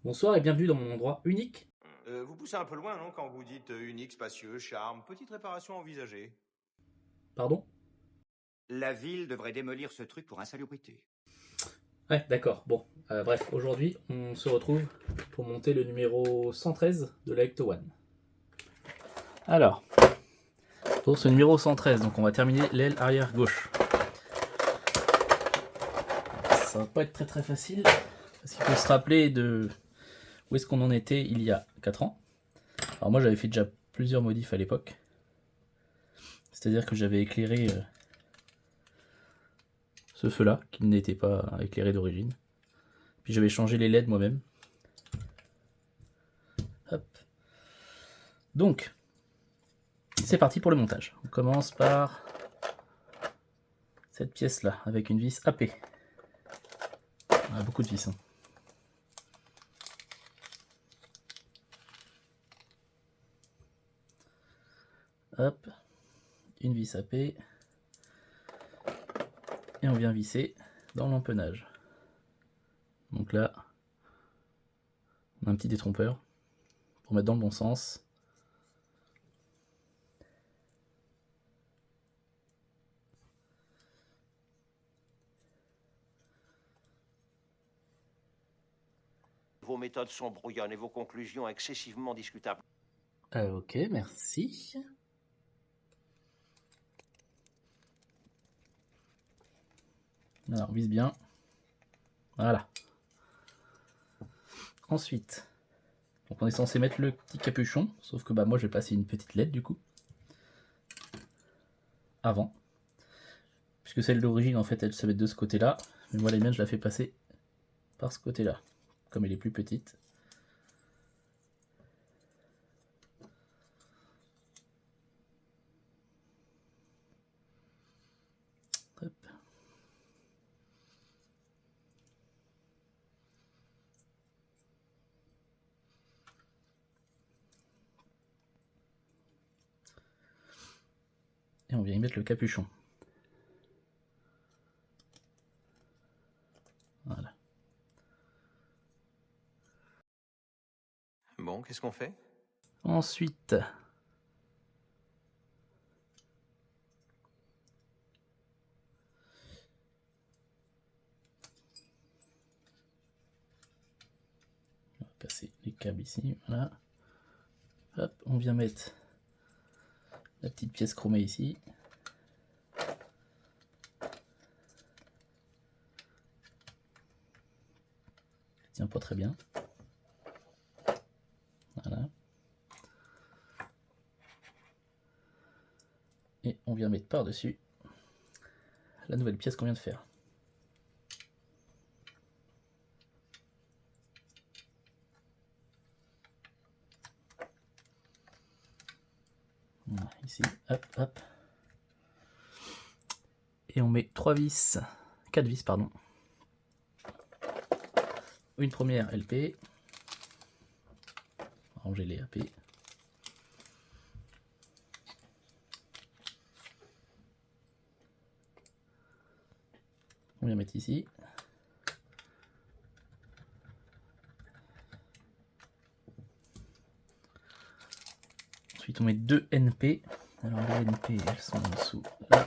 Bonsoir et bienvenue dans mon endroit unique. Vous poussez un peu loin, non, quand vous dites unique, spacieux, charme, petite réparation envisagée. Pardon? La ville devrait démolir ce truc pour insalubrité. Ouais, d'accord. Bon, bref, aujourd'hui, on se retrouve pour monter le numéro 113 de la Ecto One. Alors, pour ce numéro 113, donc on va terminer l'aile arrière gauche. Ça va pas être très facile, parce qu'il faut se rappeler de où est-ce qu'on en était il y a 4 ans. Alors moi j'avais fait déjà plusieurs modifs à l'époque. C'est-à-dire que j'avais éclairé ce feu-là, qui n'était pas éclairé d'origine. Puis j'avais changé les LED moi-même. Hop. Donc, c'est parti pour le montage. On commence par cette pièce-là, avec une vis AP. On a beaucoup de vis. Hein. Hop, une vis AP. Et on vient visser dans l'empennage. Donc là, on a un petit détrompeur pour mettre dans le bon sens. Vos méthodes sont brouillonnes et vos conclusions excessivement discutables. Ok, merci. Alors, on vise bien. Voilà. Ensuite, donc on est censé mettre le petit capuchon, sauf que moi je vais passer une petite LED du coup. Avant. Puisque celle d'origine en fait elle se met de ce côté-là. Mais moi les miennes je la fais passer par ce côté-là. Comme elle est plus petite. Hop. Et on vient y mettre le capuchon. Voilà. Bon, qu'est-ce qu'on fait? Ensuite, on va passer les câbles ici, voilà. Hop, on vient mettre la petite pièce chromée ici. Elle tient pas très bien. Voilà. Et on vient mettre par-dessus la nouvelle pièce qu'on vient de faire. Voilà, ici, hop, hop. Et on met 3 vis, 4 vis, pardon. Une première LP. Ranger les AP. On vient mettre ici. Ensuite on met 2 NP. Alors les NP elles sont en dessous là.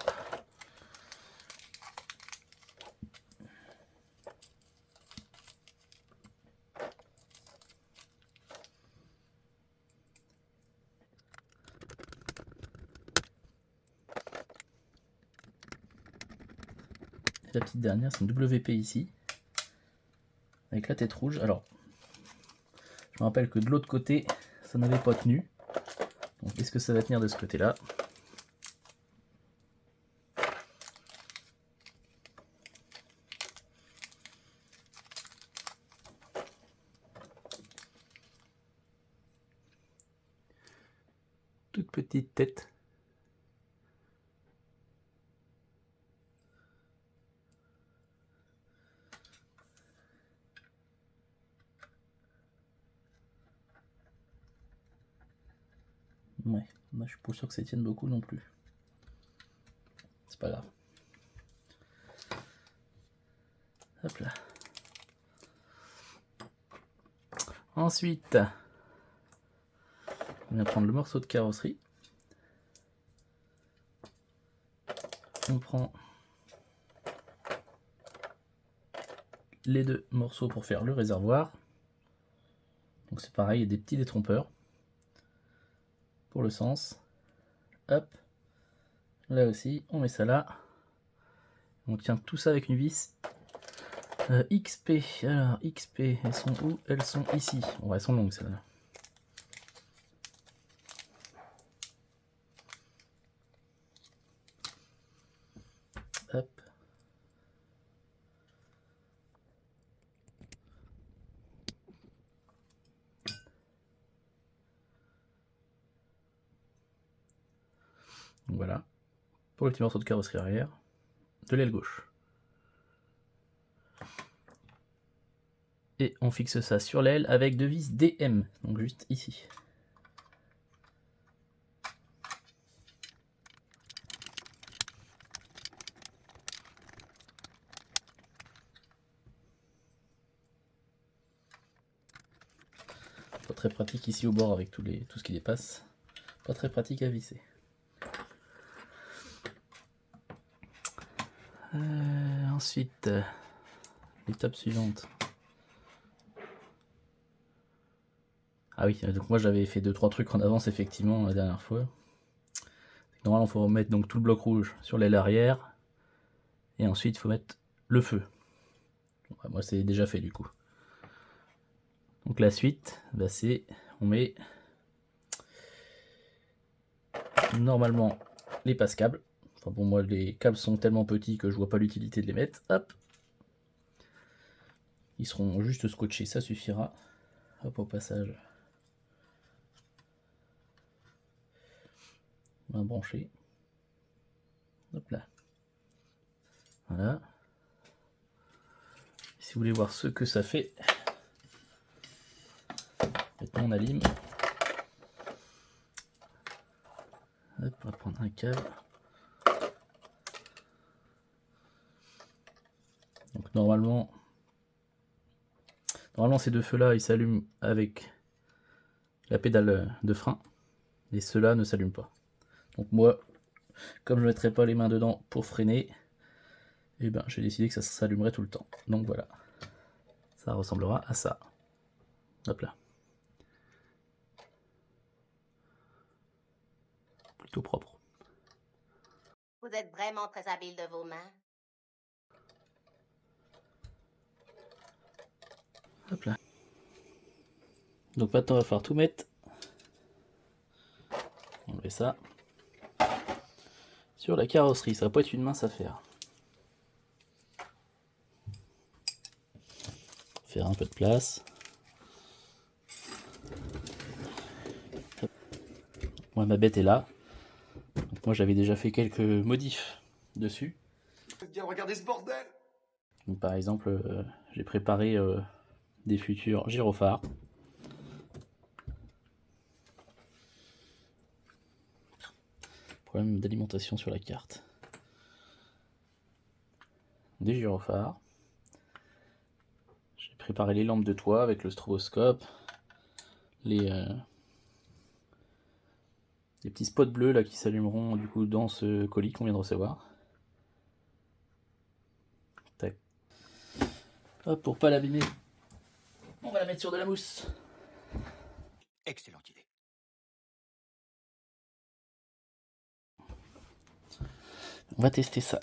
Et la petite dernière c'est une WP ici. Avec la tête rouge. Alors je me rappelle que de l'autre côté ça n'avait pas tenu. Donc est-ce que ça va tenir de ce côté là? Toute petite tête. Ouais, moi je suis pas sûr que ça tienne beaucoup non plus. C'est pas grave. Hop là. Ensuite, on vient prendre le morceau de carrosserie. On prend les deux morceaux pour faire le réservoir. Donc c'est pareil, il y a des petits détrompeurs pour le sens. Hop, là aussi, on met ça là. On tient tout ça avec une vis XP. Alors XP, elles sont où? Elles sont ici. Bon, elles sont longues celles-là. Hop. Donc voilà, pour le petit morceau de carrosserie arrière de l'aile gauche. Et on fixe ça sur l'aile avec deux vis DM, donc juste ici. Pas très pratique ici au bord avec tout ce qui dépasse. Pas très pratique à visser. Ensuite, l'étape suivante. Ah oui, donc moi j'avais fait 2-3 trucs en avance effectivement la dernière fois. Normalement il faut remettre donc tout le bloc rouge sur l'aile arrière. Et ensuite il faut mettre le feu. Bon, bah, moi c'est déjà fait du coup. Donc la suite, bah, c'est on met normalement les passe-câbles. Enfin bon, moi les câbles sont tellement petits que je vois pas l'utilité de les mettre. Hop. Ils seront juste scotchés, ça suffira. Hop, au passage. On va brancher. Hop là. Voilà. Si vous voulez voir ce que ça fait, maintenant on allume. Hop, on va prendre un câble. Donc normalement ces deux feux là ils s'allument avec la pédale de frein et ceux-là ne s'allument pas. Donc moi, comme je ne mettrai pas les mains dedans pour freiner, et ben j'ai décidé que ça s'allumerait tout le temps. Donc voilà, ça ressemblera à ça. Hop là. Plutôt propre. Vous êtes vraiment très habile de vos mains. Hop là. Donc maintenant on va falloir tout mettre. Enlever ça. Sur la carrosserie, ça va pas être une mince affaire. Faire un peu de place. Hop. Moi ma bête est là. Donc moi j'avais déjà fait quelques modifs dessus. Viens regarder ce bordel. Donc, par exemple, j'ai préparé des futurs gyrophares. Problème d'alimentation sur la carte. Des gyrophares. J'ai préparé les lampes de toit avec le stroboscope. Les petits spots bleus là qui s'allumeront du coup dans ce colis qu'on vient de recevoir. Tac. Hop, pour pas l'abîmer, on va la mettre sur de la mousse. Excellente idée. On va tester ça.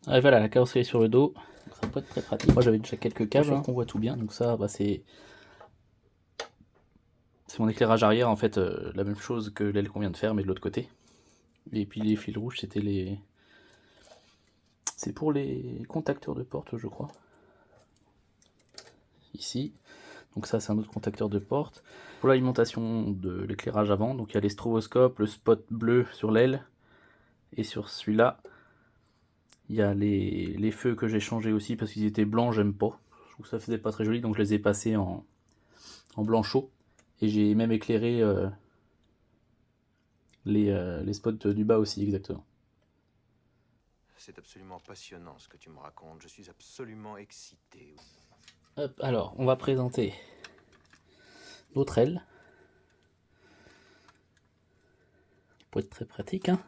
Ah, et voilà, la carrosserie est sur le dos. Donc ça peut être très pratique. Moi j'avais déjà quelques câbles hein, qu'on voit tout bien. Donc ça, bah, c'est mon éclairage arrière en fait, la même chose que l'aile qu'on vient de faire, mais de l'autre côté. Et puis les fils rouges, c'était les... C'est pour les contacteurs de porte, je crois. Ici. Donc ça, c'est un autre contacteur de porte. Pour l'alimentation de l'éclairage avant, donc il y a les stroboscopes, le spot bleu sur l'aile. Et sur celui-là, il y a les feux que j'ai changés aussi parce qu'ils étaient blancs, j'aime pas. Je trouve que ça faisait pas très joli, donc je les ai passés en blanc chaud. Et j'ai même éclairé les spots du bas aussi, exactement. c'est absolument passionnant ce que tu me racontes. Je suis absolument excité. Hop, alors, on va présenter notre aile. Pour être très pratique, hein.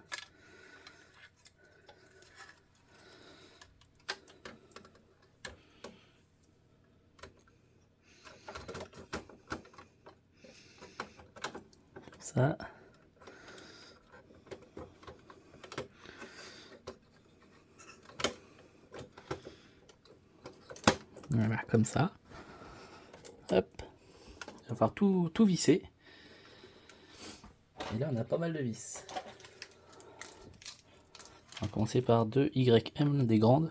Ça. Voilà, comme ça. Hop. Il va falloir tout visser. Et là, on a pas mal de vis. On va commencer par 2 YM des grandes.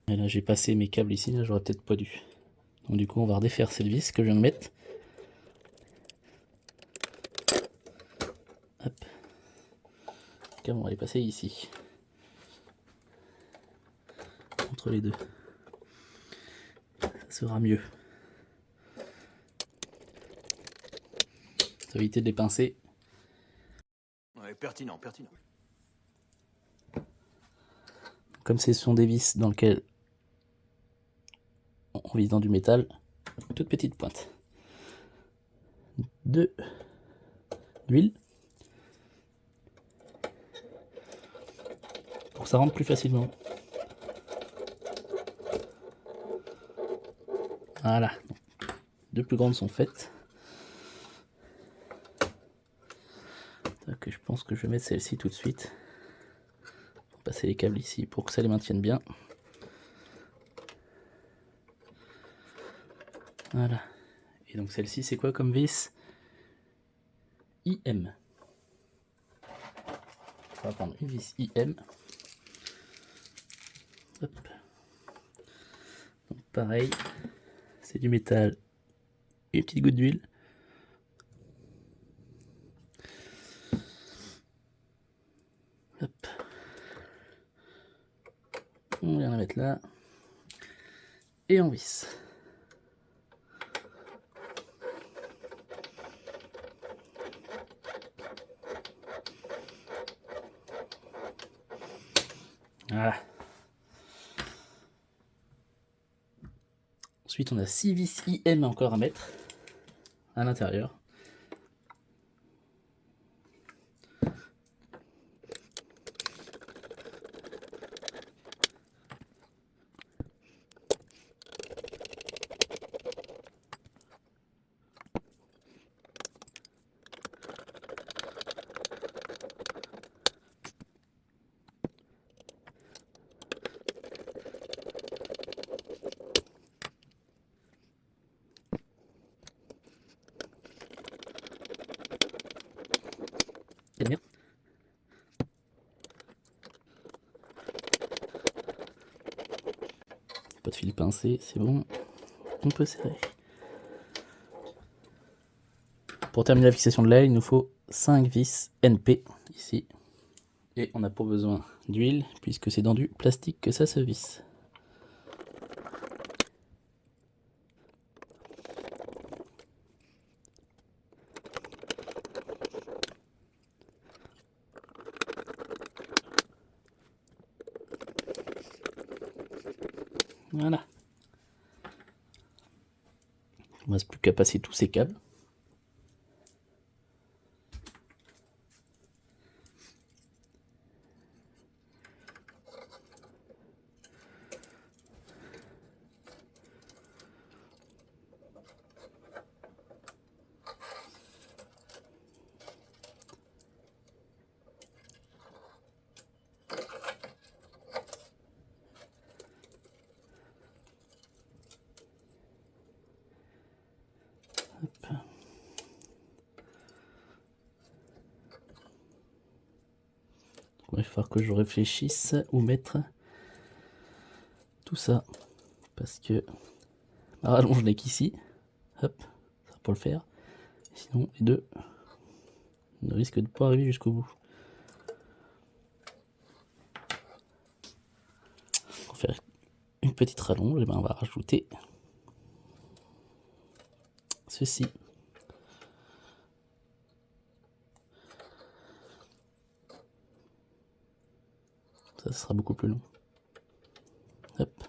Et là, j'ai passé mes câbles ici, là, j'aurais peut-être pas dû. Donc du coup, on va redéfaire cette vis que je viens de mettre. Hop. Le câble, on va les passer ici. Entre les deux. Ça sera mieux. Ça va éviter de les pincer. Ouais, pertinent, pertinent. Comme ce sont des vis dans lesquelles on vise dans du métal, toute petite pointe. 2 d'huile. Pour que ça rentre plus facilement. Voilà. 2 plus grandes sont faites. Donc, je pense que je vais mettre celle-ci tout de suite. Passer les câbles ici pour que ça les maintienne bien. Voilà. Et donc celle-ci, c'est quoi comme vis? IM. On va prendre une vis IM. Hop. Donc pareil, c'est du métal et une petite goutte d'huile. Hop. On vient la mettre là. Et on visse. Voilà. Ensuite, on a 6 vis IM encore à mettre à l'intérieur. Tenir. Pas de fil pincé, c'est bon. On peut serrer. Pour terminer la fixation de l'aile, il nous faut 5 vis NP ici. Et on n'a pas besoin d'huile puisque c'est dans du plastique que ça se visse. Voilà. Il ne reste plus qu'à passer tous ces câbles. Hop. Il va falloir que je réfléchisse où mettre tout ça. Parce que ma rallonge n'est qu'ici. Hop, ça va pas le faire. Sinon, les deux ne risquent de pas arriver jusqu'au bout. On va faire une petite rallonge, et ben on va rajouter ceci. Ça sera beaucoup plus long. Hop.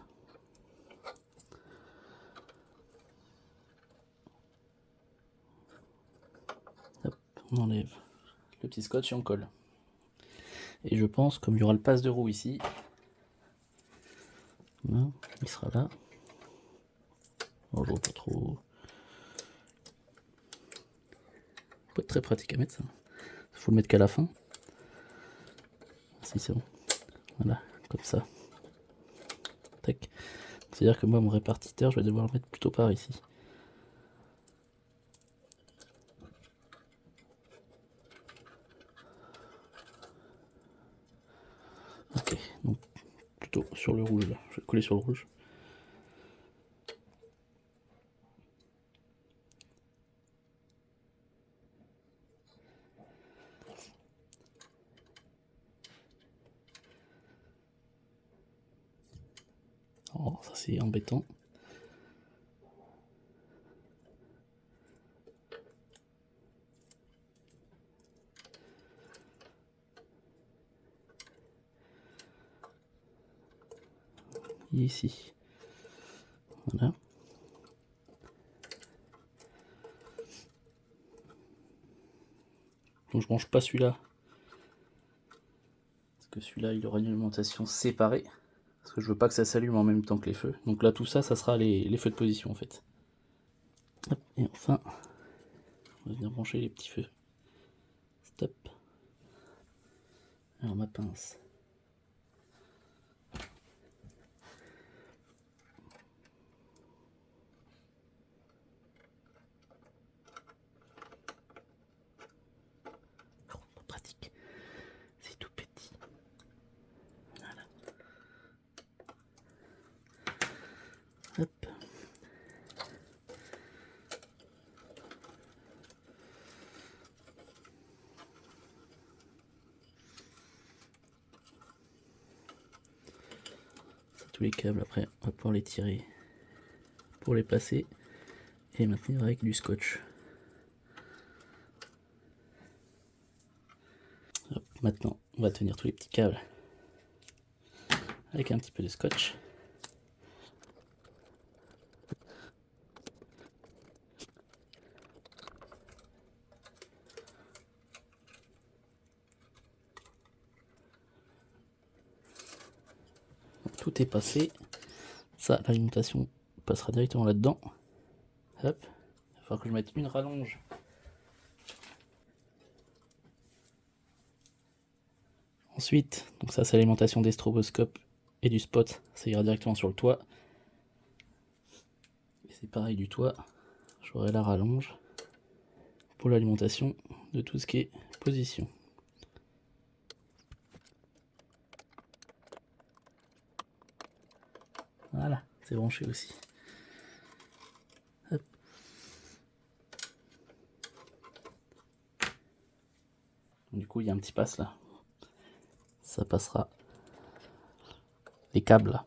Hop, on enlève le petit scotch et on colle. Et je pense, comme il y aura le passe de roue ici, là, il sera là. Alors, je vois pas trop. Pas très pratique à mettre ça. Il faut le mettre qu'à la fin. Si c'est bon. Voilà, comme ça. Tac. C'est-à-dire que moi, mon répartiteur, je vais devoir le mettre plutôt par ici. Ok, donc plutôt sur le rouge là. Je vais coller sur le rouge. Oh, ça c'est embêtant. Ici. Voilà. Donc je branche pas celui-là. Parce que celui-là, il aura une alimentation séparée. Parce que je veux pas que ça s'allume en même temps que les feux. Donc là, tout ça, ça sera les feux de position en fait. Hop, et enfin, on va venir brancher les petits feux. Stop. Alors ma pince. Oh, pas pratique. C'est tout petit. Voilà. Hop. Tous les câbles, après on va pouvoir les tirer pour les passer et les maintenir avec du scotch. Hop, maintenant on va tenir tous les petits câbles avec un petit peu de scotch. Donc, tout est passé. Ça, l'alimentation passera directement là-dedans. Hop, il va falloir que je mette une rallonge. Ensuite, donc ça c'est l'alimentation des stroboscopes et du spot, ça ira directement sur le toit. Et c'est pareil du toit, j'aurai la rallonge pour l'alimentation de tout ce qui est position. Voilà, c'est branché aussi. Hop. Du coup, il y a un petit passe là. Ça passera les câbles là,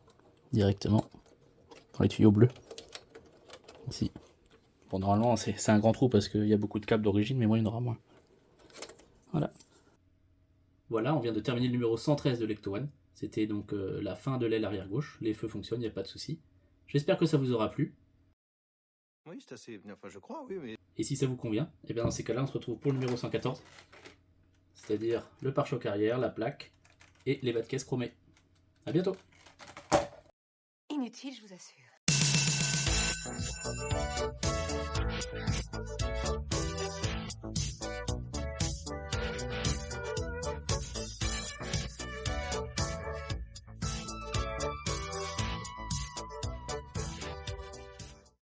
directement dans les tuyaux bleus. Ici. Bon, normalement, c'est un grand trou parce qu'il y a beaucoup de câbles d'origine, mais moi, il y en aura moins. Voilà. Voilà, on vient de terminer le numéro 113 de l'Ecto One. C'était donc la fin de l'aile arrière gauche. Les feux fonctionnent, il n'y a pas de souci. J'espère que ça vous aura plu. Oui, c'est assez. Enfin, je crois, oui, mais. Et si ça vous convient, et bien dans ces cas-là, on se retrouve pour le numéro 114. C'est-à-dire le pare-choc arrière, la plaque et les bas de caisse chromés. A bientôt. Inutile, je vous assure.